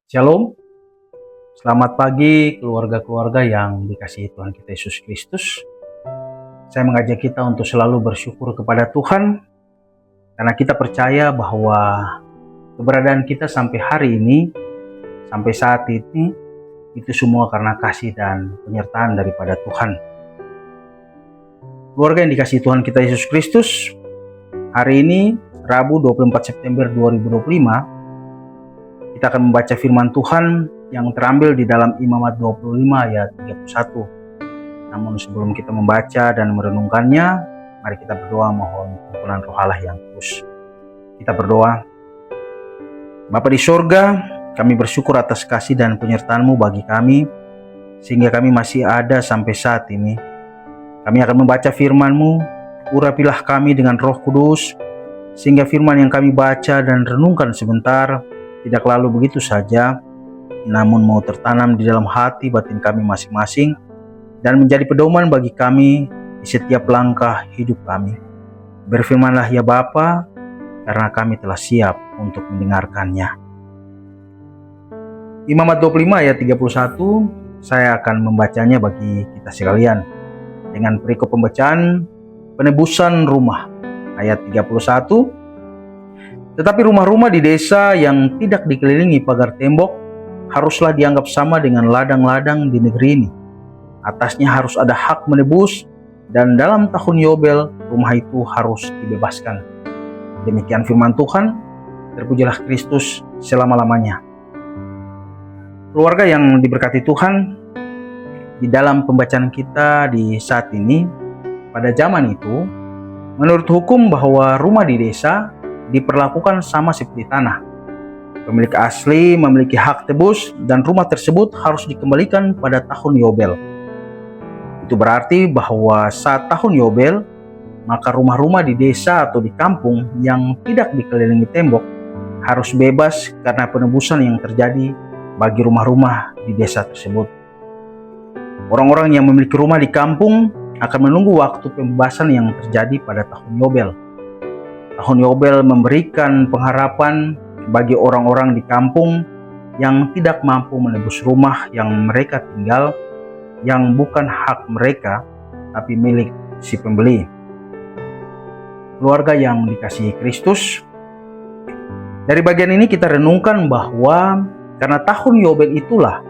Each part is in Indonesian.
Shalom, selamat pagi keluarga-keluarga yang dikasihi Tuhan kita Yesus Kristus. Saya mengajak kita untuk selalu bersyukur kepada Tuhan karena kita percaya bahwa keberadaan kita sampai hari ini, sampai saat ini, itu semua karena kasih dan penyertaan daripada Tuhan. Keluarga yang dikasihi Tuhan kita Yesus Kristus, hari ini Rabu 24 September 2025, kita akan membaca firman Tuhan yang terambil di dalam Imamat 25 ayat 31. Namun sebelum kita membaca dan merenungkannya, mari kita berdoa mohon tuntunan Roh Allah yang kudus. Kita berdoa. Bapa di sorga, kami bersyukur atas kasih dan penyertaan-Mu bagi kami, sehingga kami masih ada sampai saat ini. Kami akan membaca firman-Mu, urapilah kami dengan Roh Kudus, sehingga firman yang kami baca dan renungkan sebentar tidak lalu begitu saja, namun mau tertanam di dalam hati batin kami masing-masing dan menjadi pedoman bagi kami di setiap langkah hidup kami. Berfirmanlah ya Bapa, karena kami telah siap untuk mendengarkannya. Imamat 25 ayat 31, saya akan membacanya bagi kita sekalian dengan perikop pembacaan penebusan rumah ayat 31. Tetapi rumah-rumah di desa yang tidak dikelilingi pagar tembok haruslah dianggap sama dengan ladang-ladang di negeri ini. Atasnya harus ada hak menebus, dan dalam tahun Yobel rumah itu harus dibebaskan. Demikian firman Tuhan, terpujilah Kristus selama-lamanya. Keluarga yang diberkati Tuhan, di dalam pembacaan kita di saat ini, pada zaman itu, menurut hukum bahwa rumah di desa diperlakukan sama seperti tanah. Pemilik asli memiliki hak tebus dan rumah tersebut harus dikembalikan pada tahun Yobel. Itu berarti bahwa saat tahun Yobel, maka rumah-rumah di desa atau di kampung yang tidak dikelilingi tembok harus bebas karena penebusan yang terjadi bagi rumah-rumah di desa tersebut. Orang-orang yang memiliki rumah di kampung akan menunggu waktu pembebasan yang terjadi pada tahun Yobel. Tahun Yobel memberikan pengharapan bagi orang-orang di kampung yang tidak mampu menebus rumah yang mereka tinggal, yang bukan hak mereka, tapi milik si pembeli. Keluarga yang dikasihi Kristus, dari bagian ini kita renungkan bahwa karena tahun Yobel itulah,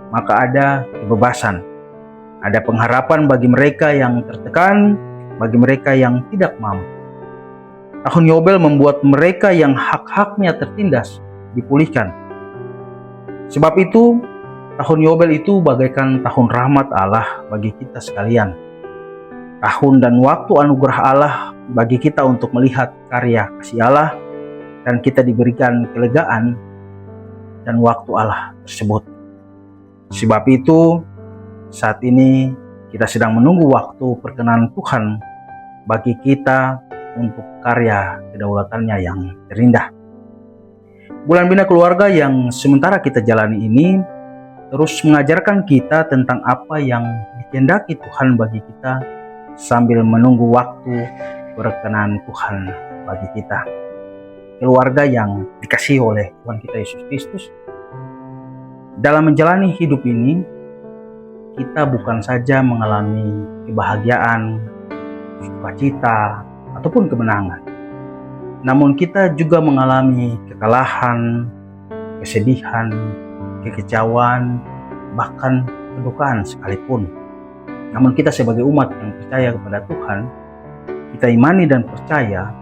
maka ada kebebasan. Ada pengharapan bagi mereka yang tertekan, bagi mereka yang tidak mampu. Tahun Yobel membuat mereka yang hak-haknya tertindas dipulihkan. Sebab itu, tahun Yobel itu bagaikan tahun rahmat Allah bagi kita sekalian. Tahun dan waktu anugerah Allah bagi kita untuk melihat karya kasih Allah, dan kita diberikan kelegaan dan waktu Allah tersebut. Sebab itu, saat ini kita sedang menunggu waktu perkenan Tuhan bagi kita untuk karya kedaulatannya yang terindah. Bulan Bina Keluarga yang sementara kita jalani ini terus mengajarkan kita tentang apa yang dikehendaki Tuhan bagi kita sambil menunggu waktu berkenan Tuhan bagi kita. Keluarga yang dikasihi oleh Tuhan kita Yesus Kristus, dalam menjalani hidup ini kita bukan saja mengalami kebahagiaan, sukacita, ataupun kemenangan. Namun kita juga mengalami kekalahan, kesedihan, kekecewaan, bahkan kedukaan sekalipun. Namun kita sebagai umat yang percaya kepada Tuhan, kita imani dan percaya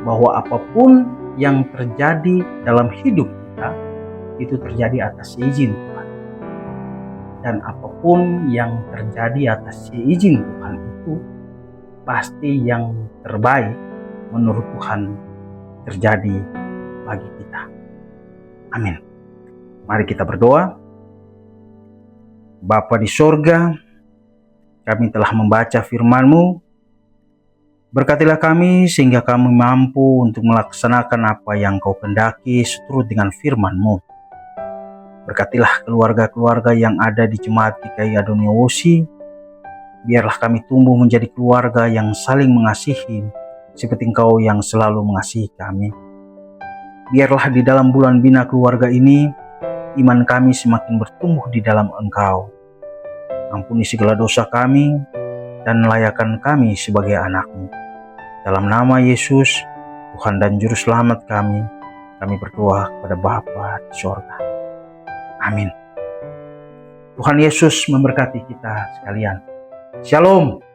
bahwa apapun yang terjadi dalam hidup kita, itu terjadi atas izin Tuhan. Dan apapun yang terjadi atas izin Tuhan itu, pasti yang terbaik menurut Tuhan terjadi bagi kita. Amin. Mari kita berdoa. Bapa di sorga, kami telah membaca firman-Mu. Berkatilah kami sehingga kami mampu untuk melaksanakan apa yang Kau kehendaki seturut dengan firman-Mu. Berkatilah keluarga-keluarga yang ada di Jemaat GKI Adonia Wosi. Biarlah kami tumbuh menjadi keluarga yang saling mengasihi, seperti Engkau yang selalu mengasihi kami. Biarlah di dalam bulan Bina Keluarga ini, iman kami semakin bertumbuh di dalam Engkau. Ampuni segala dosa kami dan layakan kami sebagai anak-Mu. Dalam nama Yesus, Tuhan dan Juru Selamat kami berdoa kepada Bapa di sorga. Amin. Tuhan Yesus memberkati kita sekalian. Shalom.